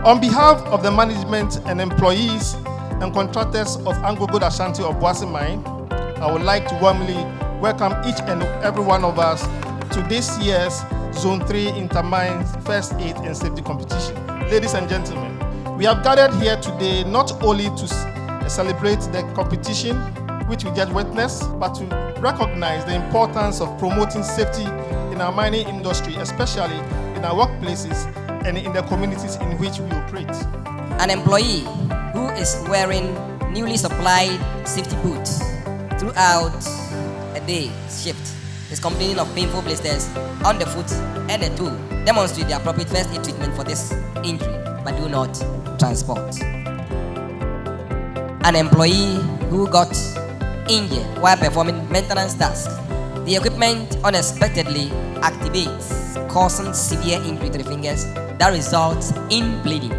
On behalf of the management and employees and contractors of AngloGold Ashanti Obuasi mine, I would like to warmly welcome each and every one of us to this year's Zone 3 Intermine First Aid and Safety Competition. Ladies and gentlemen, we have gathered here today not only to celebrate the competition which we just witnessed, but to recognize the importance of promoting safety in our mining industry, especially in our workplaces and in the communities in which we operate. An employee who is wearing newly supplied safety boots throughout a day shift is complaining of painful blisters on the foot and the toe. Demonstrate the appropriate first aid treatment for this injury, but do not transport. An employee who got injured while performing maintenance tasks. The equipment unexpectedly activates, causing severe injury to the fingers that results in bleeding.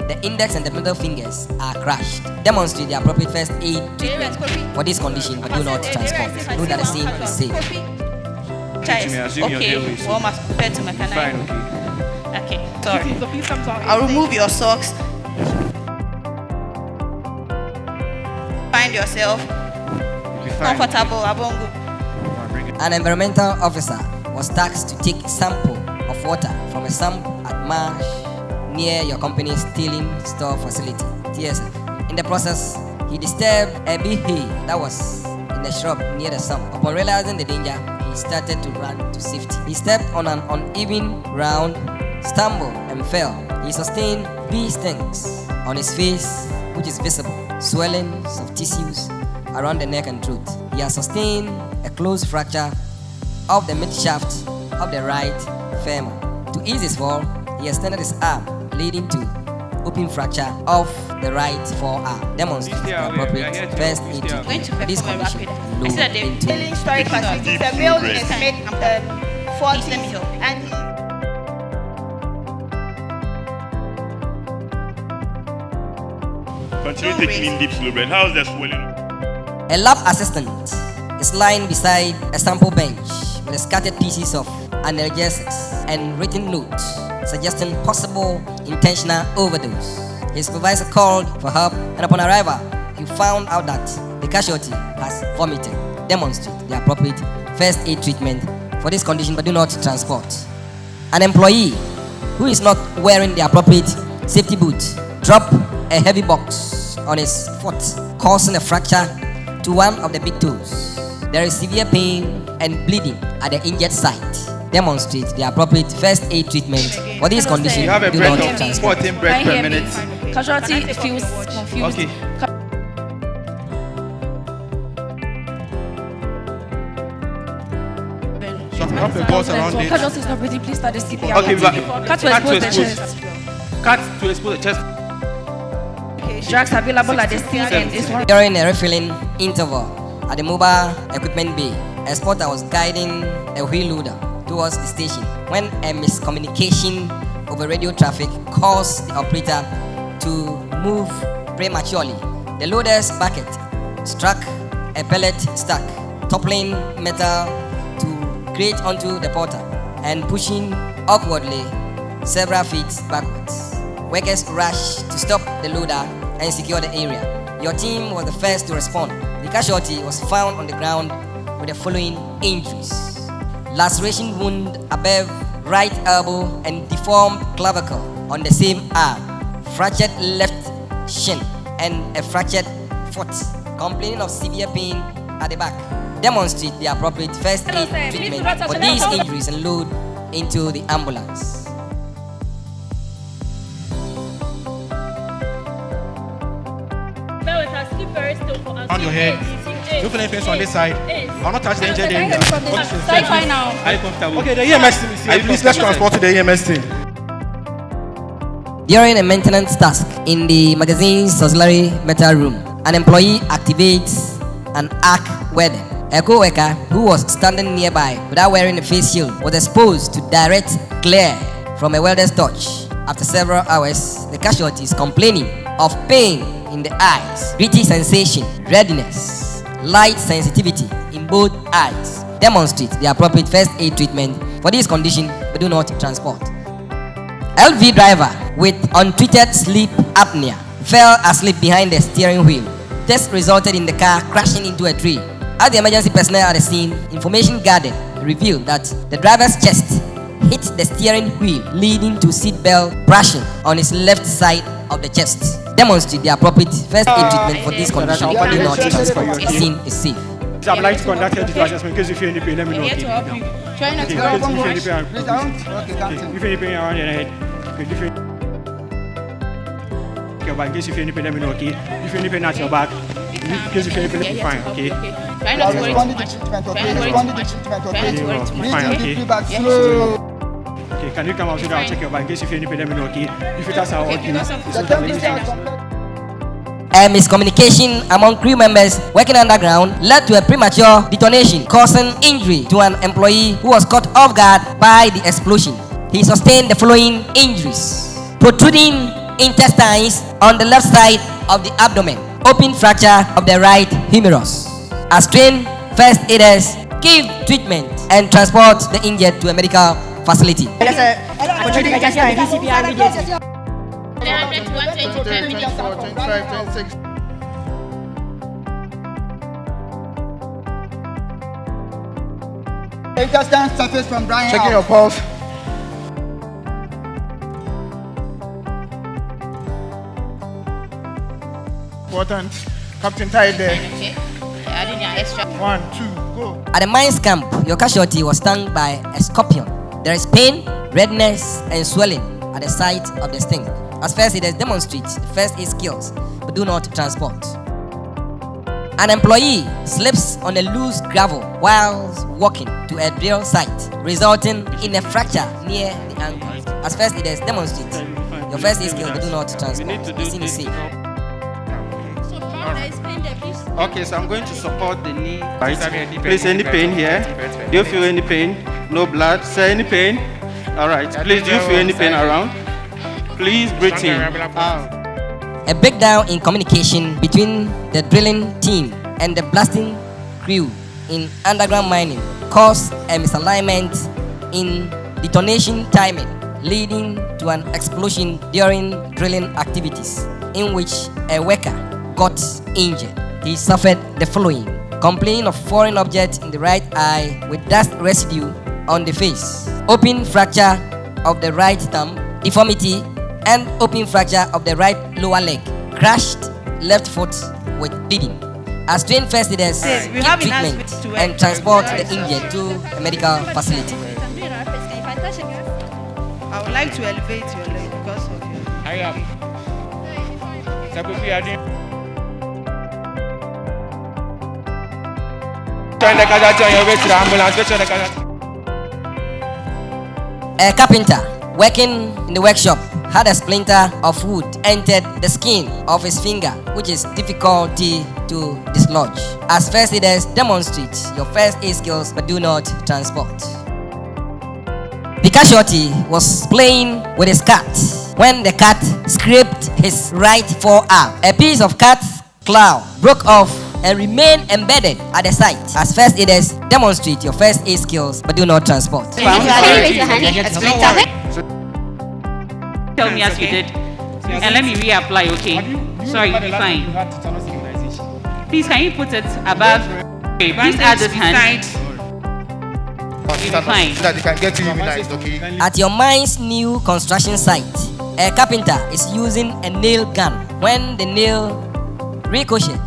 The index and the middle fingers are crushed. Demonstrate the appropriate first aid treatment for this condition, but do not transport. Know that the same is safe. Okay, well, must prepare to mechanic. Okay, sorry. I'll remove your socks. Find yourself comfortable. An environmental officer was tasked to take sample of water from a sump at marsh near your company's tailing store facility, TSF. In the process, he disturbed a big hay that was in the shrub near the sump. Upon realizing the danger, he started to run to safety. He stepped on an uneven ground, stumbled and fell. He sustained bee stings on his face, which is visible, swellings of tissues around the neck and throat. He has sustained a closed fracture of the mid-shaft of the right femur. To ease his fall, he extended his arm, leading to open fracture of the right forearm. Demonstrate the appropriate first aid treatment for this condition. I see that the Tailing storage facility. The male is made 40 and continue taking in deep slow breath. How's the swelling? A lab assistant is lying beside a sample bench with scattered pieces of analgesics and written notes suggesting possible intentional overdose. His supervisor called for help, and upon arrival, he found out that the casualty has vomited. Demonstrate the appropriate first aid treatment for this condition, but do not transport. An employee who is not wearing the appropriate safety boot dropped a heavy box on his foot, causing a fracture to one of the big toes. There is severe pain and bleeding at the injured site. Demonstrate the appropriate first aid treatment for this condition. You have a do breath not of transport. 14 breaths per minute. Casualty feels confused. Okay. So wrap the balls around it. Casualty is not breathing. Please start the CPR. Okay, but Cut to expose the chest. Cut to expose the chest. Drugs available at the scene and is one. During a refilling interval at the mobile equipment bay, a spotter was guiding a wheel loader towards the station when a miscommunication over radio traffic caused the operator to move prematurely. The loader's bucket struck a pellet stack, toppling metal to grate onto the porter and pushing awkwardly several feet backwards. Workers rushed to stop the loader and secure the area. Your team was the first to respond. The casualty was found on the ground with the following injuries: laceration wound above right elbow and deformed clavicle on the same arm, fractured left shin, and a fractured foot, complaining of severe pain at the back. Demonstrate the appropriate first aid treatment for these injuries and load into the ambulance. On your head. You feel anything on this side? I'll not touch the injured area. Fine now. Are you comfortable? Okay, the EMS team is here. Please, let's transport to the EMS team. During a maintenance task in the magazine's auxiliary metal room, an employee activates an arc welder. A co-worker who was standing nearby without wearing a face shield was exposed to direct glare from a welder's torch. After several hours, the casualty is complaining of pain in the eyes, gritty sensation, redness, light sensitivity in both eyes. Demonstrate the appropriate first aid treatment for this condition, but do not transport. LV driver with untreated sleep apnea fell asleep behind the steering wheel. This resulted in the car crashing into a tree. As the emergency personnel at the scene, information gathered revealed that the driver's chest hit the steering wheel, leading to seat belt brushing on his left side of the chest. Demonstrate the appropriate first aid treatment for this condition. Do not transport. The scene is safe. I'd like to conduct health assessment in case you feel any pain. Let me know. Trying not to go wrong. Please, I won't. Okay, Captain. If any pain around your head, in case you feel any pain, let me know. Okay. If you any pain at your back, in case you feel any pain, let me fine. Okay. Try not to worry too much. Try not to worry too much. Try not to worry too much. Fine. Okay. Okay, can you come out so that I'll check your back in case you feel any pain, let me know. Okay. If it has our A miscommunication among crew members working underground led to a premature detonation, causing injury to an employee who was caught off guard by the explosion. He sustained the following injuries: protruding intestines on the left side of the abdomen, open fracture of the right humerus. As trained first aiders, give treatment and transport the injured to a medical facility. 300 to 120, 10 minutes. 25, 26. Intestine surface from drying Checking out. your pulse. Important. Captain tied there. Okay. Adding your extra. 1, 2, go. At the mines camp, your casualty was stung by a scorpion. There is pain, redness, and swelling at the site of the sting. As first aiders, demonstrate the first aid skills, but do not transport. An employee slips on a loose gravel while walking to a drill site, resulting in a fracture near the ankle. As first aiders, demonstrate your first aid skills, but do not transport. The scene is safe. Okay, so I'm going to support the knee. Right. Please, any pain here? Do you feel any pain? No blood? Say any pain? All right. Please, do you feel any pain around? Please breathe in. Out. A breakdown in communication between the drilling team and the blasting crew in underground mining caused a misalignment in detonation timing, leading to an explosion during drilling activities, in which a worker got injured. He suffered the following: complaining of foreign object in the right eye with dust residue on the face, open fracture of the right thumb, deformity, and open fracture of the right lower leg, crushed left foot with bleeding. As trained first aiders, give treatment and transport the injured to a medical facility. I would like to elevate your leg because of you. Hurry up. Turn the casualty on your way to the ambulance. Turn the casualty. A carpenter working in the workshop had a splinter of wood entered the skin of his finger, which is difficulty to dislodge. As first aiders, demonstrate your first aid skills, but do not transport. The casualty was playing with his cat when the cat scraped his right forearm. A piece of cat's claw broke off and remained embedded at the site. As first aiders, demonstrate your first aid skills, but do not transport. Tell me as you did, and let me reapply, okay? Sorry, you'll be fine. Please, can you put it above? Okay, please add this hand. You'll be fine. So that they can get you immunized, okay? At your mine's new construction site, a carpenter is using a nail gun. When the nail ricochets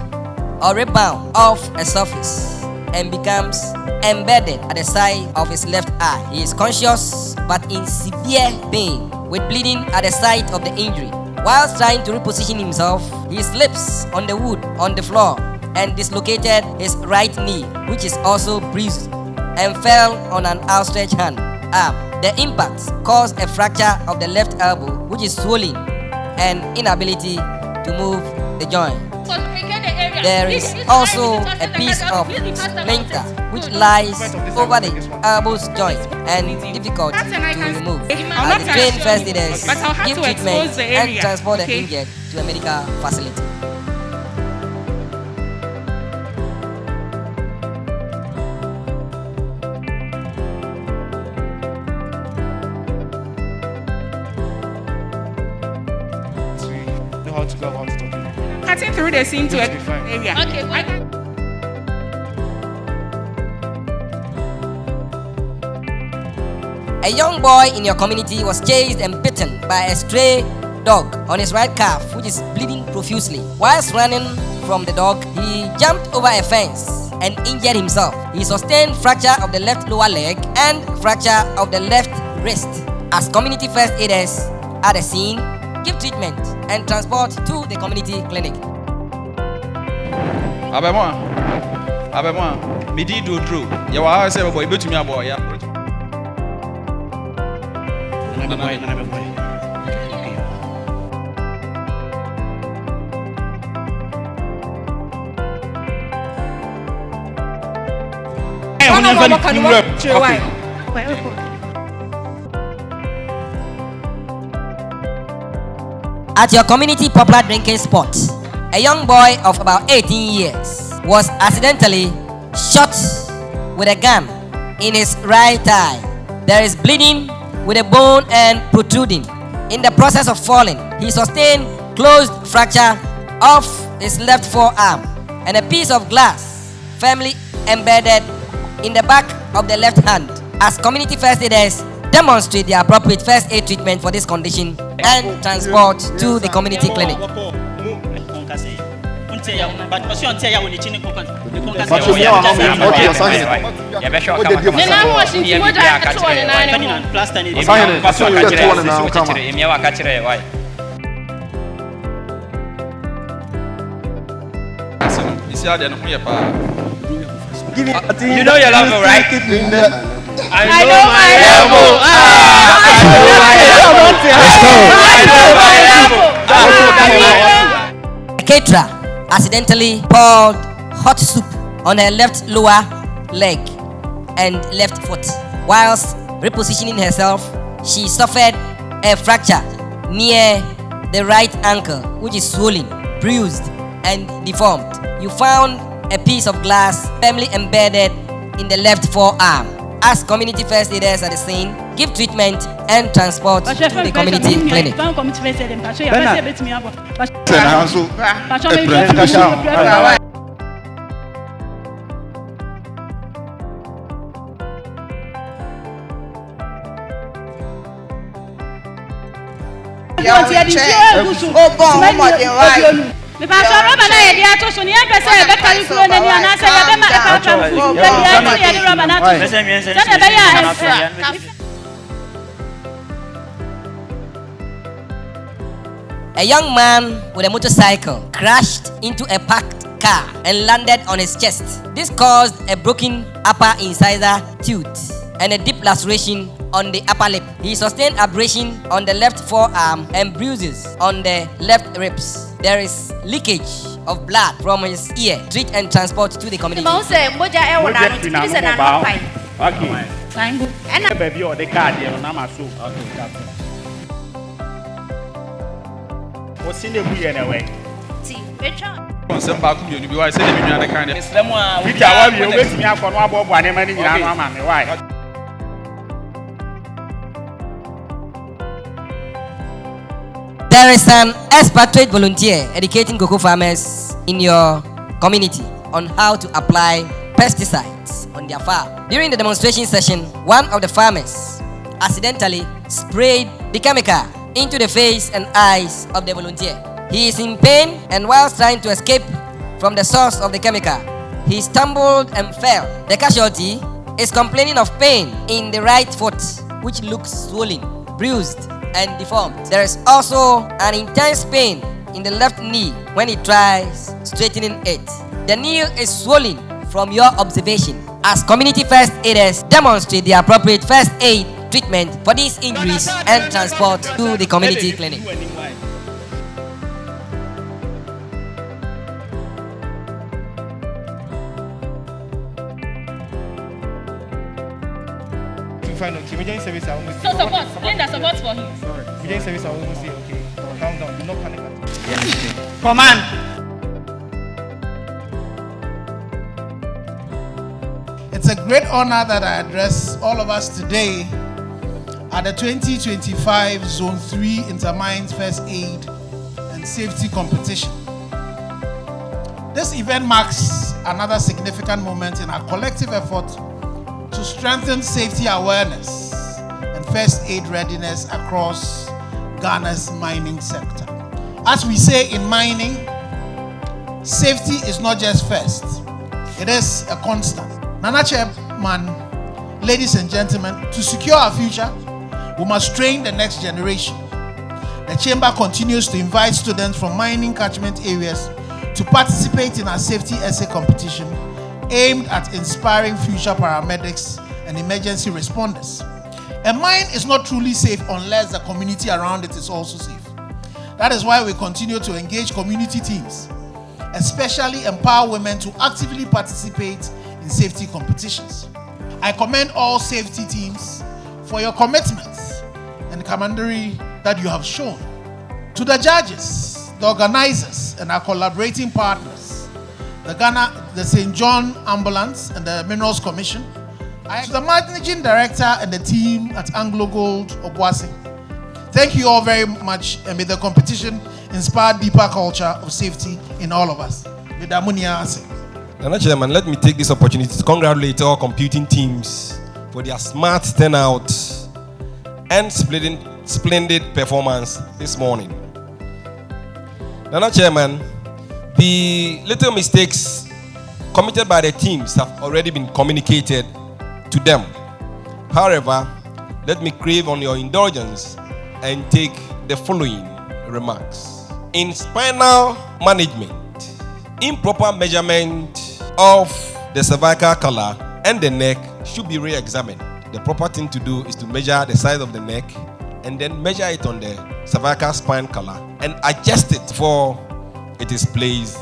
or rebounds off a surface and becomes embedded at the side of his left eye, he is conscious but in severe pain, with bleeding at the site of the injury. Whilst trying to reposition himself, he slips on the wood on the floor and dislocated his right knee, which is also bruised, and fell on an outstretched arm. The impact caused a fracture of the left elbow, which is swollen, and inability to move the joint. There is also a piece of splinter which lies over the elbow's joint and difficult to remove. As the trained first aiders, give treatment and transport the injured to a medical facility. how to go about it. Okay. Cutting through the scene to It an will be fine. area. Okay, good. A young boy in your community was chased and bitten by a stray dog on his right calf, which is bleeding profusely. Whilst running from the dog, he jumped over a fence and injured himself. He sustained fracture of the left lower leg and fracture of the left wrist. As community first aiders at the scene, give treatment and transport to the community clinic. Abemwa, midi do drew. You are say boy, bet me a boy. At your community popular drinking spot, a young boy of about 18 years was accidentally shot with a gun in his right eye. There is bleeding with a bone and protruding. In the process of falling, he sustained closed fracture of his left forearm and a piece of glass firmly embedded in the back of the left hand. As community first aiders, demonstrate the appropriate first aid treatment for this condition and transport to the community clinic. You know your level, right? I know my level. A caterer accidentally poured hot soup on her left lower leg and left foot. Whilst repositioning herself, she suffered a fracture near the right ankle, which is swollen, bruised, and deformed. You found a piece of glass firmly embedded in the left forearm. As community first aiders at the scene, give treatment and transport to the community clinic. A young man with a motorcycle crashed into a parked car and landed on his chest. This caused a broken upper incisor tooth and a deep laceration on the upper lip. He sustained abrasion on the left forearm and bruises on the left ribs. There is leakage of blood from his ear. Treat and transport to the community. There is an expatriate volunteer educating cocoa farmers in your community on how to apply pesticides on their farm. During the demonstration session, one of the farmers accidentally sprayed the chemical into the face and eyes of the volunteer. He is in pain, and whilst trying to escape from the source of the chemical, he stumbled and fell. The casualty is complaining of pain in the right foot, which looks swollen, bruised, and deformed. There is also an intense pain in the left knee when he tries straightening it. The knee is swollen from your observation. As community first aiders, demonstrate the appropriate first aid treatment for these injuries and transport to the community clinic. So support, Linda, support for him. Service, I will say, okay, calm down, do not panic. Command. It's a great honor that I address all of us today at the 2025 Zone 3 Intermines First Aid and safety competition. This event marks another significant moment in our collective effort to strengthen safety awareness and first aid readiness across Ghana's mining sector. As we say in mining, safety is not just first, it is a constant. Nana Chairman, ladies and gentlemen, to secure our future, we must train the next generation. The Chamber continues to invite students from mining catchment areas to participate in our safety essay competition aimed at inspiring future paramedics and emergency responders. A mine is not truly safe unless the community around it is also safe. That is why we continue to engage community teams, especially empower women to actively participate in safety competitions. I commend all safety teams for your commitment and camaraderie that you have shown. To the judges, the organizers, and our collaborating partners, the St. John Ambulance and the Minerals Commission, to the managing director and the team at AngloGold Obuasi, thank you all very much, and may the competition inspire deeper culture of safety in all of us. Nana Chairman, let me take this opportunity to congratulate all computing teams for their smart turnout and splendid performance this morning. Nana Chairman, the little mistakes committed by the teams have already been communicated to them. However, let me crave on your indulgence and take the following remarks. In spinal management, improper measurement of the cervical collar and the neck should be re-examined. The proper thing to do is to measure the size of the neck and then measure it on the cervical spine collar and adjust it before it is placed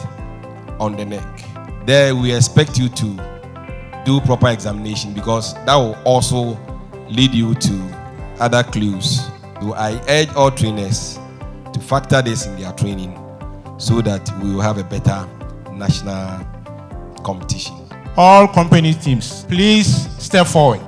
on the neck. There we expect you to do proper examination because that will also lead you to other clues. So I urge all trainers to factor this in their training so that we will have a better national competition. All company teams, please step forward.